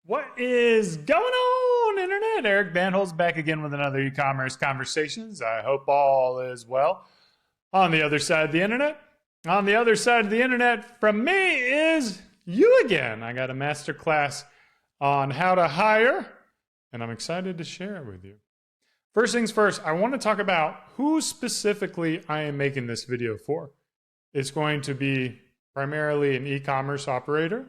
What is going on, Internet? Eric Bandholz back again with another e-commerce conversations. I hope all is well. On the other side of the Internet, on the other side of the Internet from me is you again. I got a masterclass on how to hire, and I'm excited to share it with you. First things first, I want to talk about who specifically I am making this video for. It's going to be primarily an e-commerce operator.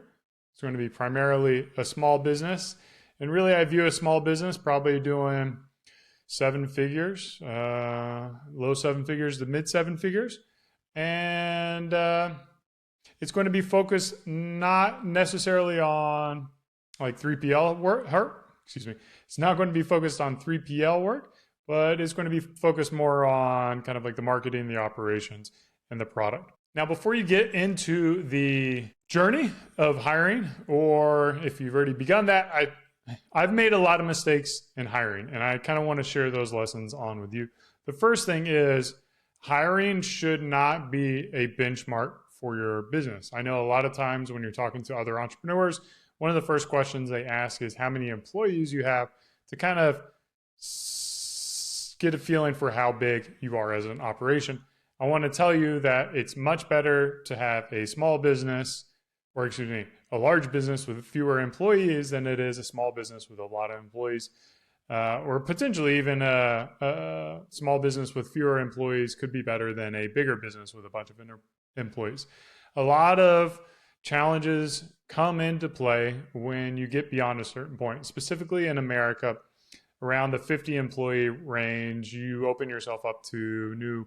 It's going to be primarily a small business. And really, I view a small business probably doing 7 figures, low 7 figures to mid 7 figures. And it's going to be focused not necessarily on like 3PL work. It's not going to be focused on 3PL work, but it's going to be focused more on kind of like the marketing, the operations, and the product. Now, before you get into the journey of hiring, or if you've already begun that, I've made a lot of mistakes in hiring, and I kind of want to share those lessons on with you. The first thing is hiring should not be a benchmark for your business. I know a lot of times when you're talking to other entrepreneurs, one of the first questions they ask is how many employees you have to kind of get a feeling for how big you are as an operation. I want to tell you that it's much better to have a small business, or a large business with fewer employees than it is a small business with a lot of employees, or potentially even a small business with fewer employees could be better than a bigger business with a bunch of employees. A lot of challenges come into play when you get beyond a certain point, specifically in America, around the 50 employee range, you open yourself up to new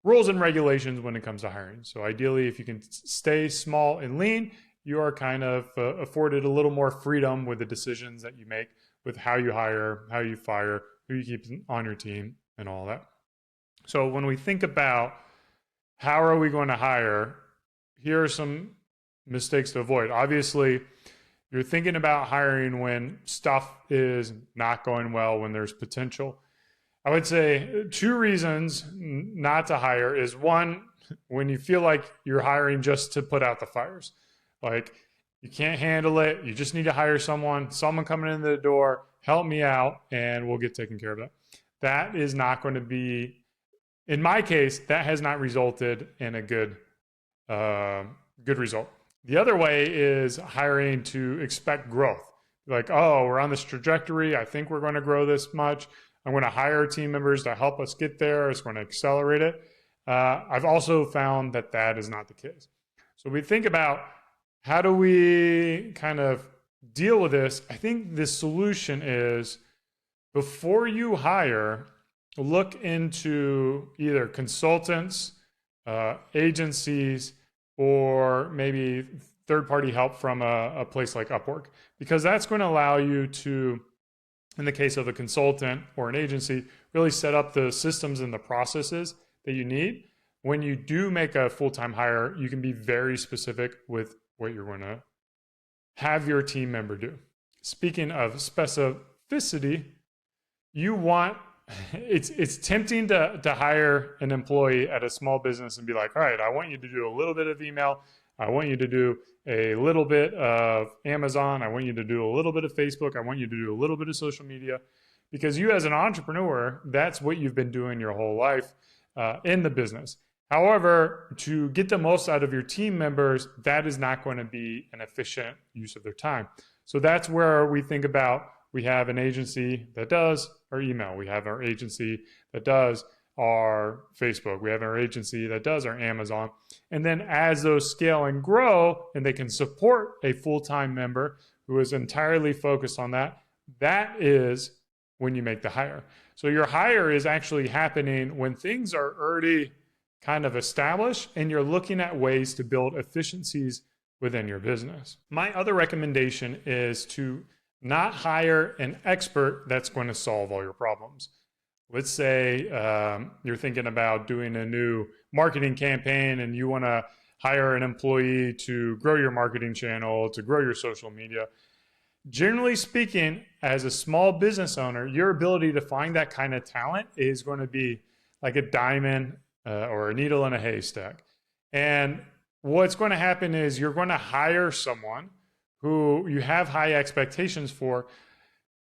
rules and regulations when it comes to hiring. So ideally, if you can stay small and lean, you are kind of afforded a little more freedom with the decisions that you make with how you hire, how you fire, who you keep on your team, and all that. So when we think about how are we going to hire, here are some mistakes to avoid. Obviously, you're thinking about hiring when stuff is not going well, when there's potential. I would say 2 reasons not to hire is, one, when you feel like you're hiring just to put out the fires. Like you can't handle it. You just need to hire someone coming in the door, help me out, and we'll get taken care of that. That is not going to be, in my case, that has not resulted in a good result. The other way is hiring to expect growth. Like, oh, we're on this trajectory. I think we're going to grow this much. I'm going to hire team members to help us get there. It's going to accelerate it. I've also found that that is not the case. So we think about how do we kind of deal with this? I think the solution is before you hire, look into either consultants, agencies, or maybe third-party help from a place like Upwork, because that's going to allow you to, in the case of a consultant or an agency, really set up the systems and the processes that you need. When you do make a full-time hire, you can be very specific with what you're going to have your team member do. Speaking of specificity, it's tempting to hire an employee at a small business and be like, all right, I want you to do a little bit of email. I want you to do a little bit of Amazon. I want you to do a little bit of Facebook. I want you to do a little bit of social media, because you as an entrepreneur, that's what you've been doing your whole life in the business. However, to get the most out of your team members, that is not going to be an efficient use of their time. So that's where we think about, we have an agency that does our email. We have our agency that does our Facebook. We have our agency that does our Amazon. And then as those scale and grow and they can support a full-time member who is entirely focused on that, that is when you make the hire. So your hire is actually happening when things are already kind of established and you're looking at ways to build efficiencies within your business. My other recommendation is to not hire an expert that's going to solve all your problems. Let's say you're thinking about doing a new marketing campaign and you want to hire an employee to grow your marketing channel, to grow your social media. Generally speaking, as a small business owner, your ability to find that kind of talent is going to be like a diamond or a needle in a haystack. And what's going to happen is you're going to hire someone who you have high expectations for,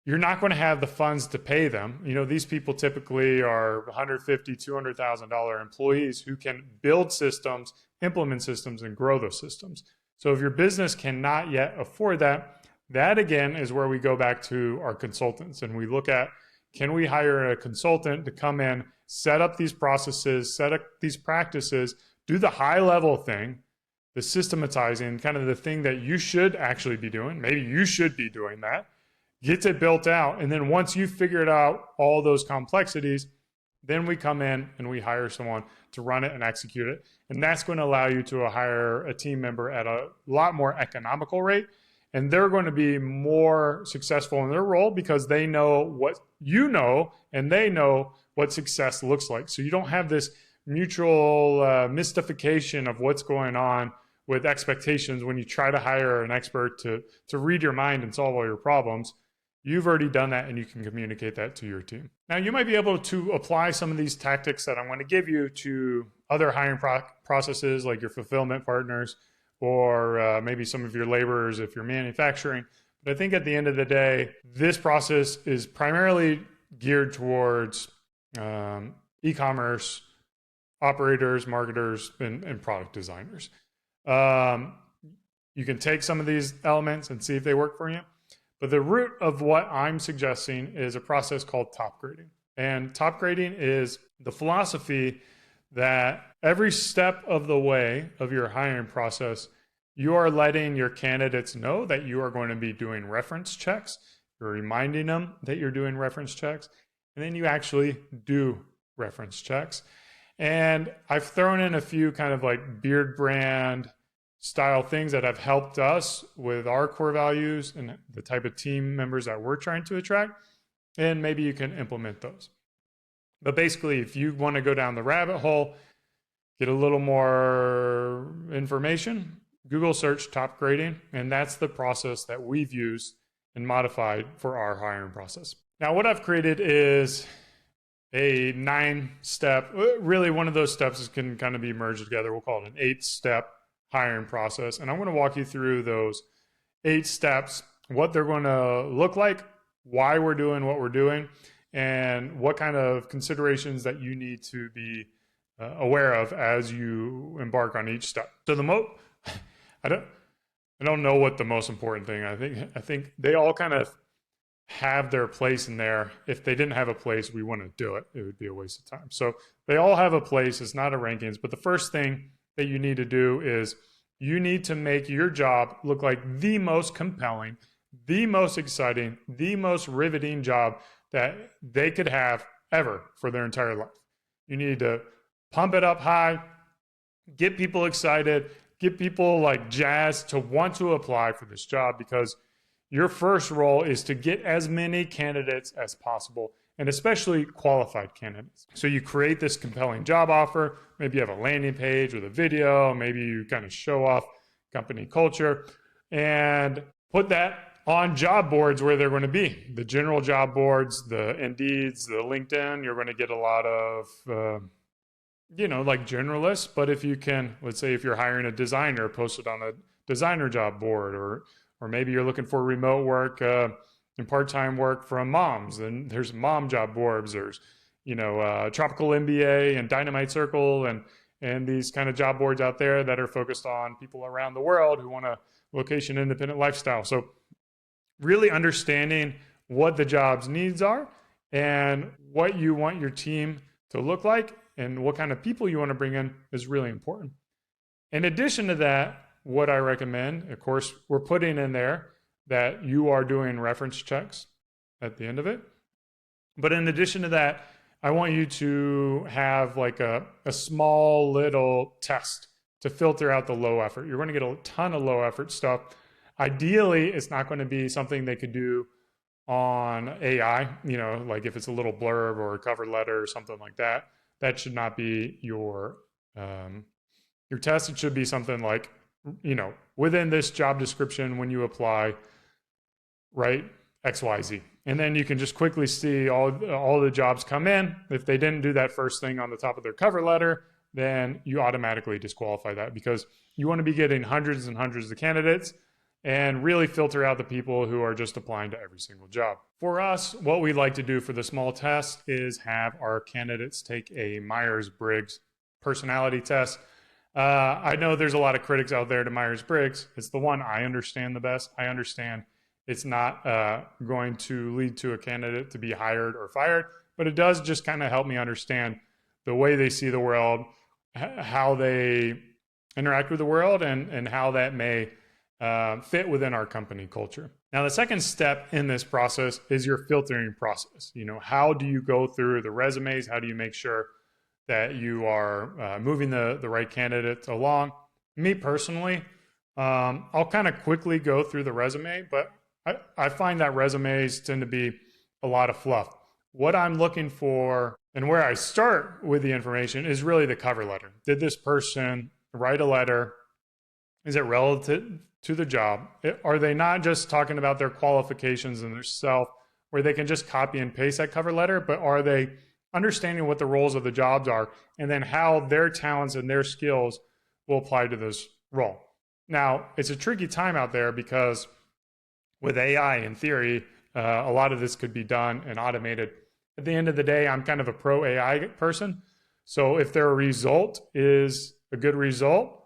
you're not going to have the funds to pay them. These people typically are $150,000, $200,000 employees who can build systems, implement systems, and grow those systems. So if your business cannot yet afford that, that again is where we go back to our consultants and we look at, can we hire a consultant to come in, set up these processes, set up these practices, do the high level thing, the systematizing, kind of the thing that you should actually be doing. Maybe you should be doing that. Gets it built out. And then once you've figured out all those complexities, then we come in and we hire someone to run it and execute it. And that's going to allow you to hire a team member at a lot more economical rate. And they're going to be more successful in their role because they know what you know and they know what success looks like. So you don't have this mutual mystification of what's going on with expectations when you try to hire an expert to read your mind and solve all your problems. You've already done that and you can communicate that to your team. Now, you might be able to apply some of these tactics that I'm going to give you to other hiring processes like your fulfillment partners or maybe some of your laborers if you're manufacturing. But I think at the end of the day, this process is primarily geared towards e-commerce operators, marketers, and product designers. You can take some of these elements and see if they work for you. But the root of what I'm suggesting is a process called top grading. And top grading is the philosophy that every step of the way of your hiring process, you are letting your candidates know that you are going to be doing reference checks. You're reminding them that you're doing reference checks. And then you actually do reference checks. And I've thrown in a few kind of like Beadbrand style things that have helped us with our core values and the type of team members that we're trying to attract. And maybe you can implement those. But basically, if you want to go down the rabbit hole, get a little more information, Google search top grading, and that's the process that we've used and modified for our hiring process. Now, what I've created is a 9-step, really one of those steps can kind of be merged together. We'll call it an 8-step hiring process. And I'm going to walk you through those 8 steps, what they're going to look like, why we're doing what we're doing, and what kind of considerations that you need to be aware of as you embark on each step. So I don't know what the most important thing. I think they all kind of have their place in there. If they didn't have a place, we wouldn't do it. It would be a waste of time. So they all have a place. It's not a rankings. But the first thing that you need to do is you need to make your job look like the most compelling, the most exciting, the most riveting job that they could have ever for their entire life. You need to pump it up high, get people excited, get people like jazzed to want to apply for this job, because your first role is to get as many candidates as possible, and especially qualified candidates. So you create this compelling job offer. Maybe you have a landing page with a video. Maybe you kind of show off company culture and put that on job boards where they're going to be. The general job boards, the Indeeds, the LinkedIn, you're going to get a lot of, like generalists. But if you can, let's say if you're hiring a designer, post it on a designer job board, or maybe you're looking for remote work and part-time work from moms, and there's mom job boards. There's, Tropical MBA and Dynamite Circle and these kind of job boards out there that are focused on people around the world who want a location-independent lifestyle. So really understanding what the job's needs are and what you want your team to look like and what kind of people you want to bring in is really important. In addition to that, what I recommend, of course, we're putting in there that you are doing reference checks at the end of it. But in addition to that, I want you to have like a small little test to filter out the low effort. You're going to get a ton of low effort stuff. Ideally, it's not going to be something they could do on AI, like if it's a little blurb or a cover letter or something like that. That should not be your test. It should be something like, within this job description, when you apply, write XYZ. And then you can just quickly see all the jobs come in. If they didn't do that first thing on the top of their cover letter, then you automatically disqualify that, because you want to be getting hundreds and hundreds of candidates. and really filter out the people who are just applying to every single job. For us, what we like to do for the small test is have our candidates take a Myers-Briggs personality test. I know there's a lot of critics out there to Myers-Briggs. It's the one I understand the best. I understand it's not going to lead to a candidate to be hired or fired, but it does just kind of help me understand the way they see the world, how they interact with the world, and how that may fit within our company culture. Now, the second step in this process is your filtering process. How do you go through the resumes? How do you make sure that you are moving the right candidates along? Me personally, I'll kind of quickly go through the resume, but I find that resumes tend to be a lot of fluff. What I'm looking for and where I start with the information is really the cover letter. Did this person write a letter? Is it relative to the job? Are they not just talking about their qualifications and their self, where they can just copy and paste that cover letter, but are they understanding what the roles of the jobs are and then how their talents and their skills will apply to this role? Now, it's a tricky time out there because with AI, in theory, a lot of this could be done and automated. At the end of the day, I'm kind of a pro AI person. So if their result is a good result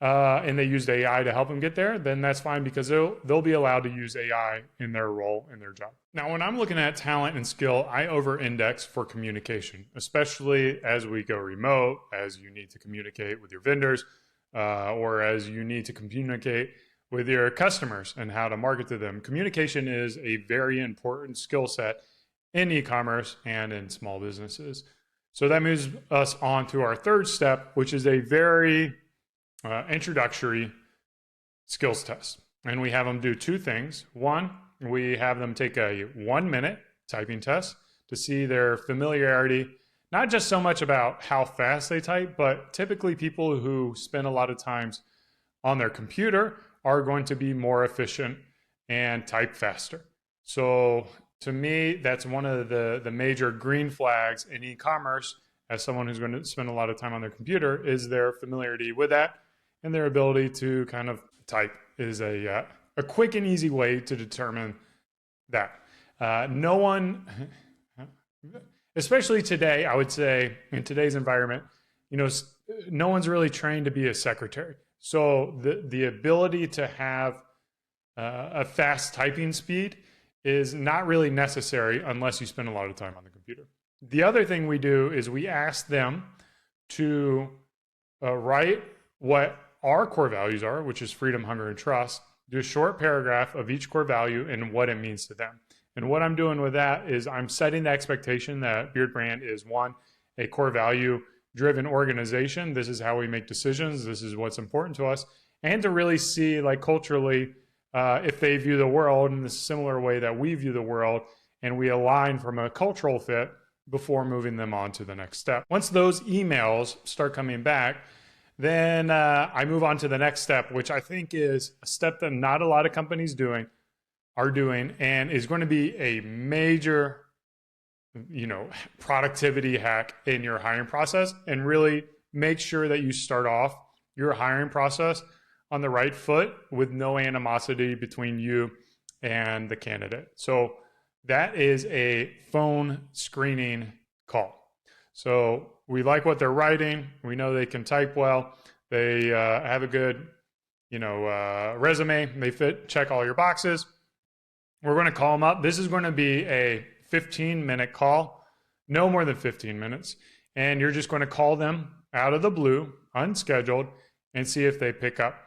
and they used AI to help them get there, then that's fine because they'll be allowed to use AI in their role, in their job. Now, when I'm looking at talent and skill, I over-index for communication, especially as we go remote, as you need to communicate with your vendors, or as you need to communicate with your customers and how to market to them. Communication is a very important skill set in e-commerce and in small businesses. So that moves us on to our third step, which is a very introductory skills test. And we have them do two things. One, we have them take a 1-minute typing test to see their familiarity, not just so much about how fast they type, but typically people who spend a lot of times on their computer are going to be more efficient and type faster. So to me, that's one of the major green flags in e-commerce as someone who's going to spend a lot of time on their computer is their familiarity with that, and their ability to kind of type is a quick and easy way to determine that. No one, especially today, I would say in today's environment, no one's really trained to be a secretary. So the ability to have a fast typing speed is not really necessary unless you spend a lot of time on the computer. The other thing we do is we ask them to write what our core values are, which is freedom, hunger, and trust. Do a short paragraph of each core value and what it means to them. And what I'm doing with that is I'm setting the expectation that Beadbrand is, one, a core value driven organization. This is how we make decisions. This is what's important to us. And to really see, like, culturally, if they view the world in the similar way that we view the world, and we align from a cultural fit before moving them on to the next step. Once those emails start coming back, then I move on to the next step, which I think is a step that not a lot of companies are doing, and is going to be a major, productivity hack in your hiring process, and really make sure that you start off your hiring process on the right foot with no animosity between you and the candidate. So that is a phone screening call. So we like what they're writing. We know they can type well. They have a good, resume. They check all your boxes. We're going to call them up. This is going to be a 15-minute call, no more than 15 minutes. And you're just going to call them out of the blue, unscheduled, and see if they pick up.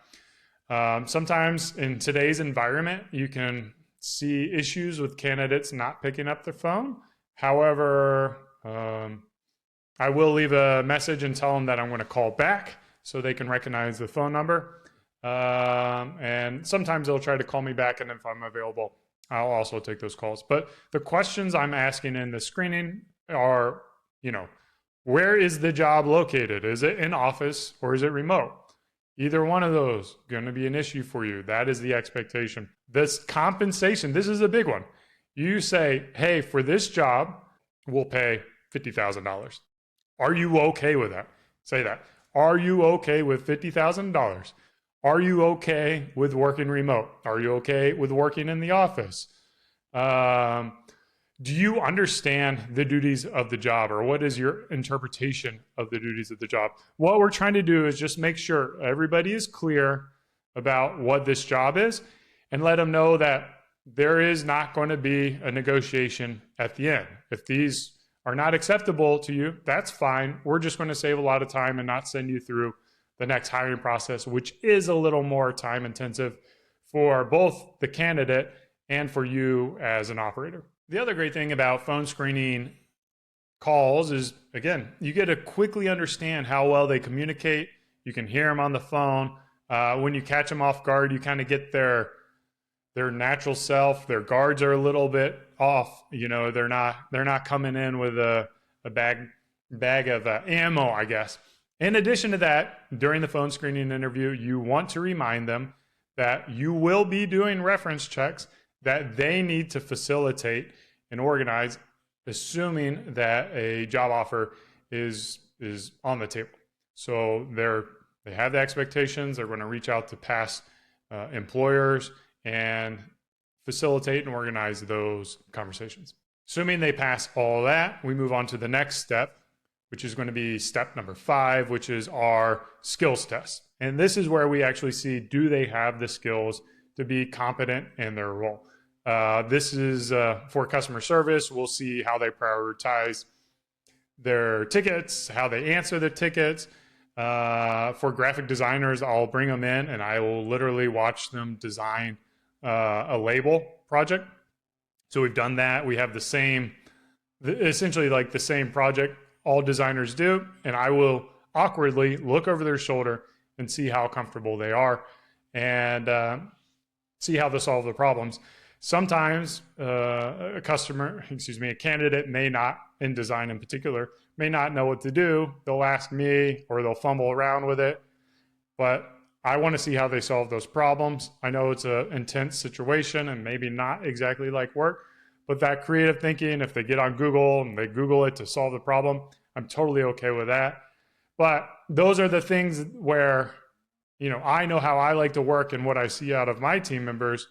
Sometimes in today's environment, you can see issues with candidates not picking up their phone. However, I will leave a message and tell them that I'm going to call back so they can recognize the phone number. And sometimes they'll try to call me back, and if I'm available, I'll also take those calls. But the questions I'm asking in the screening are, where is the job located? Is it in office or is it remote? Either one of those going to be an issue for you. That is the expectation. This compensation, this is a big one. You say, hey, for this job, we'll pay $50,000. Are you okay with that? Say that. Are you okay with $50,000? Are you okay with working remote? Are you okay with working in the office? Do you understand the duties of the job, or what is your interpretation of the duties of the job? What we're trying to do is just make sure everybody is clear about what this job is and let them know that there is not going to be a negotiation at the end. If these are not acceptable to you, that's fine. We're just going to save a lot of time and not send you through the next hiring process, which is a little more time intensive for both the candidate and for you as an operator. The other great thing about phone screening calls is, again, you get to quickly understand how well they communicate. You can hear them on the phone. When you catch them off guard, you kind of get their natural self. Their guards are a little bit off. You know, they're not coming in with a bag of ammo, I guess. In addition to that, during the phone screening interview, you want to remind them that you will be doing reference checks that they need to facilitate and organize, assuming that a job offer is on the table. So they have the expectations. They're going to reach out to past employers and facilitate and organize those conversations. Assuming they pass all that, we move on to the next step, which is going to be step number 5, which is our skills test. And this is where we actually see, do they have the skills to be competent in their role? This is for customer service. We'll see how they prioritize their tickets, how they answer the tickets. For graphic designers, I'll bring them in and I will literally watch them design a label project. So we've done that. We have essentially like the same project all designers do, and I will awkwardly look over their shoulder and see how comfortable they are and see how they solve the problems. Sometimes a candidate may not, in design in particular, may not know what to do. They'll ask me or they'll fumble around with it, but I want to see how they solve those problems. I know it's an intense situation and maybe not exactly like work, but that creative thinking, if they get on Google and they Google it to solve the problem, I'm totally okay with that. But those are the things where, you know, I know how I like to work and what I see out of my team members.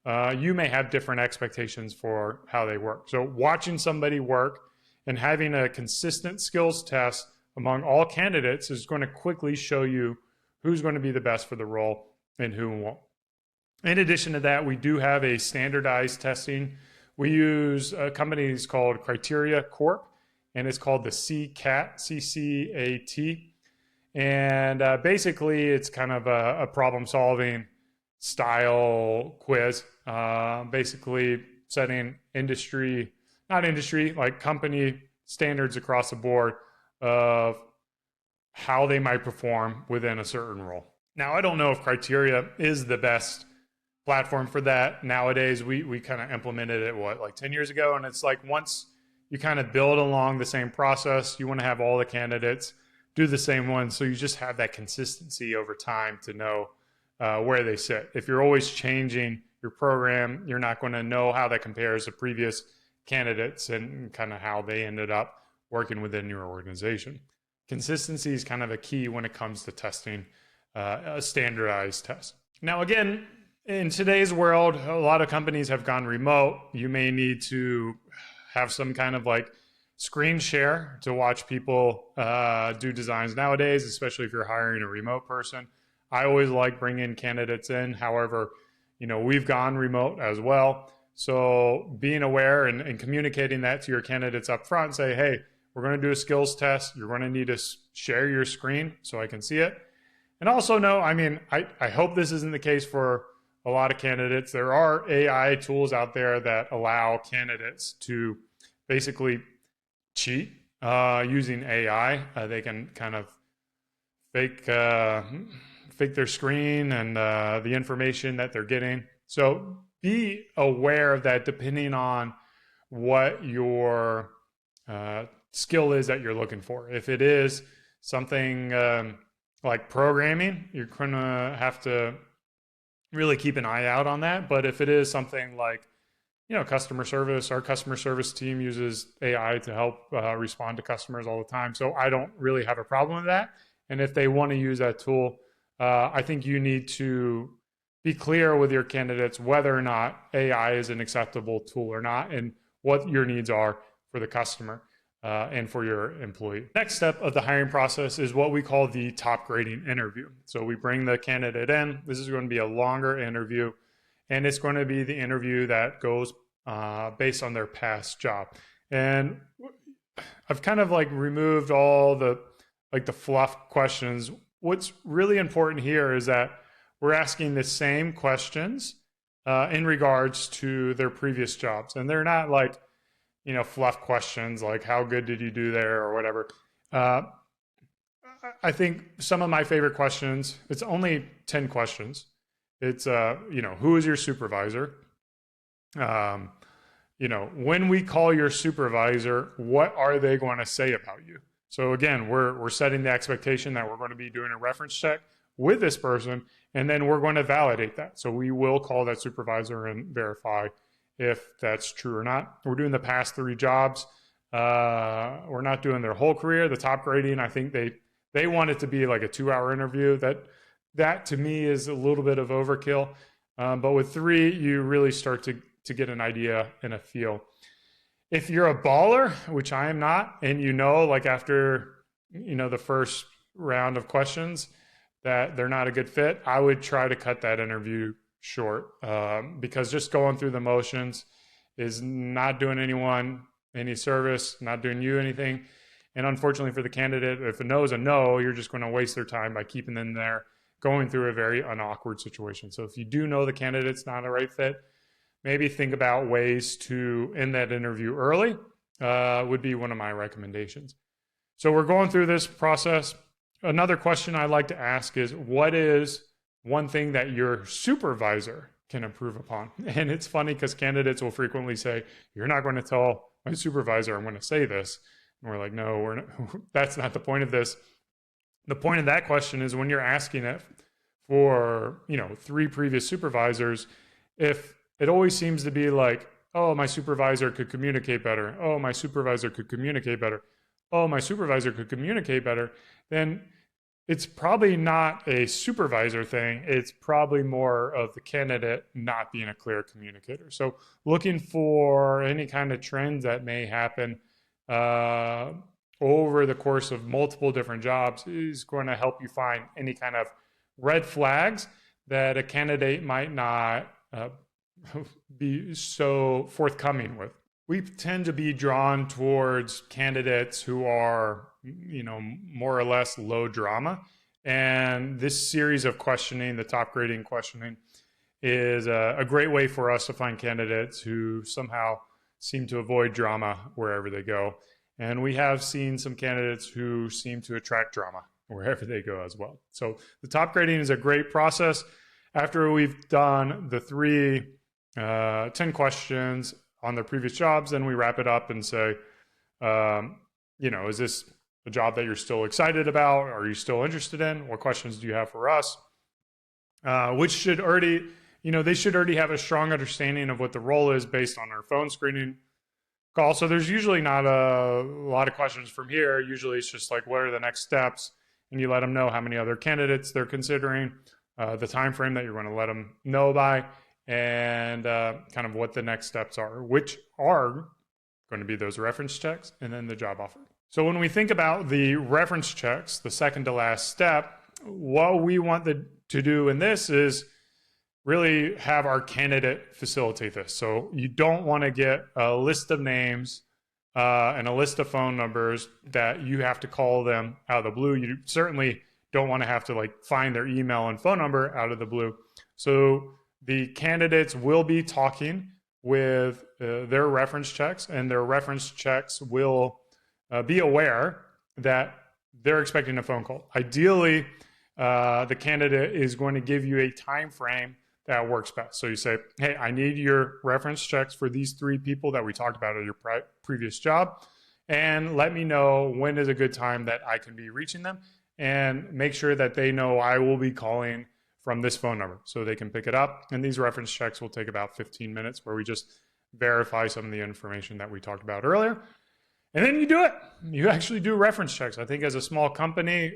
You may have different expectations for how they work. So watching somebody work and having a consistent skills test among all candidates is going to quickly show you who's going to be the best for the role and who won't. In addition to that, we do have a standardized testing. We use a company called Criteria Corp, and it's called the CCAT, CCAT. And basically, it's kind of a problem-solving style quiz, basically setting like company standards across the board of how they might perform within a certain role. Now, I don't know if Criteria is the best platform for that. Nowadays, we kind of implemented it, like 10 years ago? And it's like once you kind of build along the same process, you want to have all the candidates do the same one. So you just have that consistency over time to know where they sit. If you're always changing your program, you're not going to know how that compares to previous candidates and kind of how they ended up working within your organization. Consistency is kind of a key when it comes to testing a standardized test. Now, again, in today's world, a lot of companies have gone remote. You may need to have some kind of like screen share to watch people do designs nowadays, especially if you're hiring a remote person. I always like bringing candidates in. However, you know, we've gone remote as well. So being aware and communicating that to your candidates up front and say, hey, we're going to do a skills test. You're going to need to share your screen so I can see it. And also know, I hope this isn't the case for a lot of candidates. There are AI tools out there that allow candidates to basically cheat using AI. They can kind of fake their screen and the information that they're getting. So be aware of that depending on what your skill is that you're looking for. If it is something like programming, you're going to have to really keep an eye out on that. But if it is something like, you know, customer service, our customer service team uses AI to help respond to customers all the time. So I don't really have a problem with that. And if they want to use that tool, I think you need to be clear with your candidates whether or not AI is an acceptable tool or not, and what your needs are for the customer and for your employee. Next step of the hiring process is what we call the top grading interview. So we bring the candidate in. This is going to be a longer interview, and it's going to be the interview that goes based on their past job. And I've kind of like removed all the fluff questions. What's really important here is that we're asking the same questions in regards to their previous jobs. And they're not like, fluff questions like how good did you do there or whatever. I think some of my favorite questions, it's only 10 questions. It's, who is your supervisor? When we call your supervisor, what are they going to say about you? So again, we're setting the expectation that we're going to be doing a reference check with this person, and then we're going to validate that. So we will call that supervisor and verify if that's true or not. We're doing the past 3 jobs. We're not doing their whole career. The top grading, I think they want it to be like a 2-hour interview. That to me is a little bit of overkill. But with 3, you really start to get an idea and a feel. If you're a baller, which I am not, and like after the first round of questions that they're not a good fit, I would try to cut that interview short because just going through the motions is not doing anyone any service, not doing you anything. And unfortunately for the candidate, if a no is a no, you're just going to waste their time by keeping them there, going through a very unawkward situation. So if you do know the candidate's not a right fit, maybe think about ways to end that interview early would be one of my recommendations. So we're going through this process. Another question I like to ask is, what is one thing that your supervisor can improve upon? And it's funny because candidates will frequently say, you're not going to tell my supervisor I'm going to say this. And we're like, no, we're not. That's not the point of this. The point of that question is when you're asking it for 3 previous supervisors, if it always seems to be like, oh, my supervisor could communicate better. Oh, my supervisor could communicate better. Oh, my supervisor could communicate better. Then it's probably not a supervisor thing. It's probably more of the candidate not being a clear communicator. So looking for any kind of trends that may happen over the course of multiple different jobs is going to help you find any kind of red flags that a candidate might not be so forthcoming with. We tend to be drawn towards candidates who are, more or less low drama. And this series of questioning, the top grading questioning, is a great way for us to find candidates who somehow seem to avoid drama wherever they go. And we have seen some candidates who seem to attract drama wherever they go as well. So the top grading is a great process. After we've done the 10 questions on their previous jobs, then we wrap it up and say, is this a job that you're still excited about? Are you still interested in? What questions do you have for us? Which should already, they should already have a strong understanding of what the role is based on our phone screening call. So there's usually not a lot of questions from here. Usually it's just like, what are the next steps? And you let them know how many other candidates they're considering, the time frame that you're going to let them know by, and kind of what the next steps are, which are going to be those reference checks and then the job offer. So when we think about the reference checks, the second to last step, what we want to do in this is really have our candidate facilitate this. So you don't want to get a list of names and a list of phone numbers that you have to call them out of the blue. You certainly don't want to have to find their email and phone number out of the blue. So the candidates will be talking with their reference checks, and their reference checks will be aware that they're expecting a phone call. Ideally, the candidate is going to give you a time frame that works best. So you say, hey, I need your reference checks for these 3 people that we talked about at your previous job, and let me know when is a good time that I can be reaching them, and make sure that they know I will be calling from this phone number so they can pick it up. And these reference checks will take about 15 minutes where we just verify some of the information that we talked about earlier. And then you do it. You actually do reference checks. I think as a small company,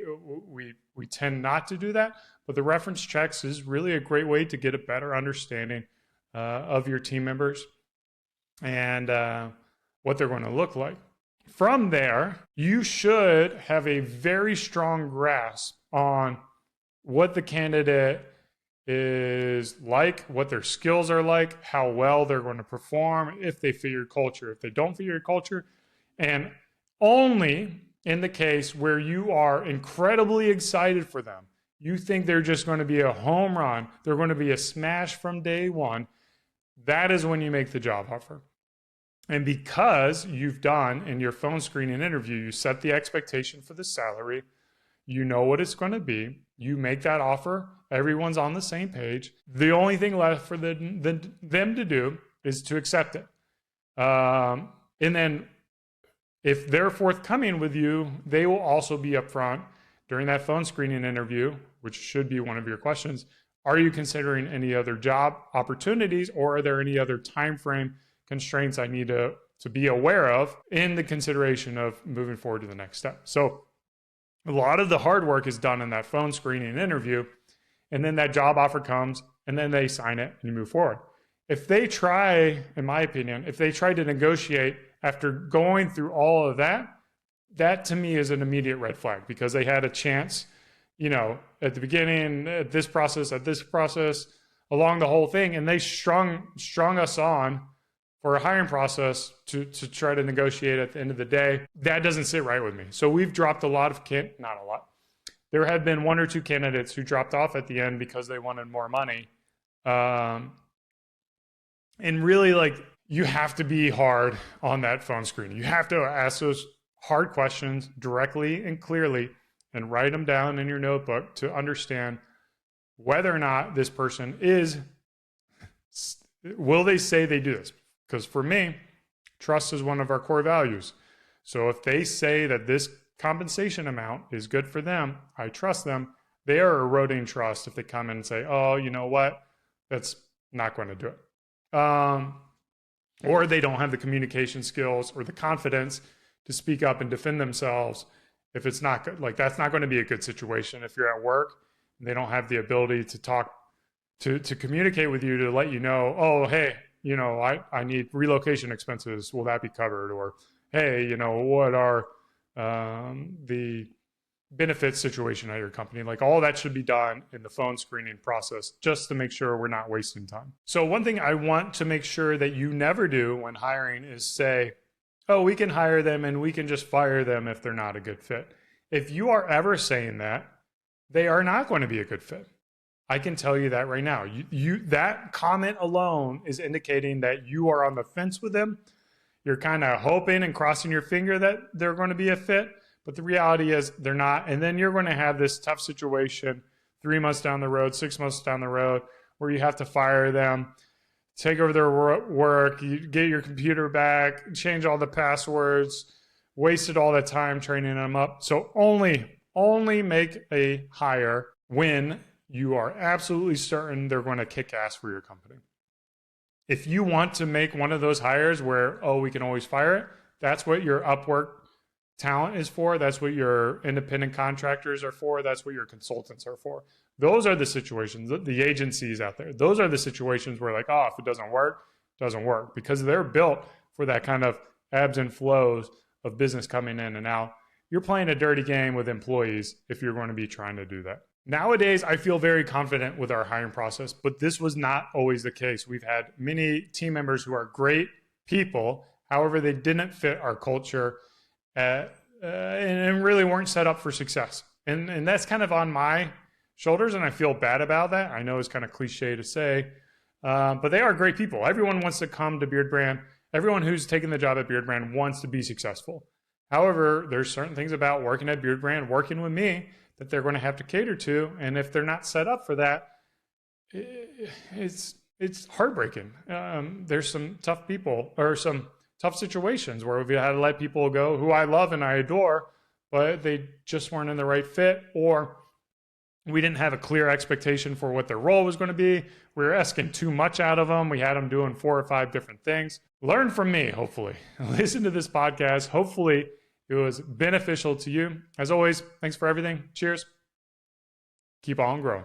we tend not to do that, but the reference checks is really a great way to get a better understanding of your team members and what they're going to look like. From there, you should have a very strong grasp on what the candidate is like, what their skills are like, how well they're going to perform, if they fit your culture. If they don't fit your culture, and only in the case where you are incredibly excited for them, you think they're just going to be a home run, they're going to be a smash from day one, that is when you make the job offer. And because you've done in your phone screening interview, you set the expectation for the salary, you know what it's going to be, you make that offer, everyone's on the same page. The only thing left for them to do is to accept it. And then if they're forthcoming with you, they will also be upfront during that phone screening interview, which should be one of your questions. Are you considering any other job opportunities, or are there any other time frame constraints I need to be aware of in the consideration of moving forward to the next step? So a lot of the hard work is done in that phone screening interview, and then that job offer comes, and then they sign it and you move forward. If they try, in my opinion, if they try to negotiate after going through all of that, that to me is an immediate red flag, because they had a chance, at the beginning, at this process, along the whole thing, and they strung us on for a hiring process to try to negotiate at the end of the day. That doesn't sit right with me. So we've dropped a lot of not a lot. There have been one or two candidates who dropped off at the end because they wanted more money. And really, you have to be hard on that phone screen. You have to ask those hard questions directly and clearly and write them down in your notebook to understand whether or not this person will they say they do this? Because for me, trust is one of our core values. So if they say that this compensation amount is good for them, I trust them. They are eroding trust if they come in and say, oh, you know what? That's not going to do it. Or they don't have the communication skills or the confidence to speak up and defend themselves. If it's not good, that's not going to be a good situation. If you're at work and they don't have the ability to talk, to communicate with you, to let you know, oh, hey, I need relocation expenses. Will that be covered? Or, hey, what are the benefits situation at your company? All that should be done in the phone screening process, just to make sure we're not wasting time. So one thing I want to make sure that you never do when hiring is say, oh, we can hire them and we can just fire them if they're not a good fit. If you are ever saying that, they are not going to be a good fit. I can tell you that right now. That comment alone is indicating that you are on the fence with them. You're kind of hoping and crossing your finger that they're going to be a fit, but the reality is they're not. And then you're going to have this tough situation 3 months down the road, 6 months down the road, where you have to fire them, take over their work, you get your computer back, change all the passwords, wasted all that time training them up. So only make a hire when you are absolutely certain they're going to kick ass for your company. If you want to make one of those hires where, oh, we can always fire it, that's what your Upwork talent is for. That's what your independent contractors are for. That's what your consultants are for. Those are the situations, the agencies out there. Those are the situations where if it doesn't work, it doesn't work, because they're built for that kind of ebbs and flows of business coming in and out. You're playing a dirty game with employees if you're going to be trying to do that. Nowadays, I feel very confident with our hiring process, but this was not always the case. We've had many team members who are great people. However, they didn't fit our culture and really weren't set up for success. And that's kind of on my shoulders, and I feel bad about that. I know it's kind of cliche to say, but they are great people. Everyone wants to come to Beadbrand. Everyone who's taken the job at Beadbrand wants to be successful. However, there's certain things about working at Beadbrand, working with me, that they're going to have to cater to. And if they're not set up for that, it's heartbreaking. There's some tough people or some tough situations where we've had to let people go who I love and I adore, but they just weren't in the right fit, or We didn't have a clear expectation for what their role was going to be. We were asking too much out of them. We had them doing 4 or 5 different things. Learn from me, hopefully. Listen to this podcast. Hopefully it was beneficial to you. As always, thanks for everything. Cheers. Keep on growing.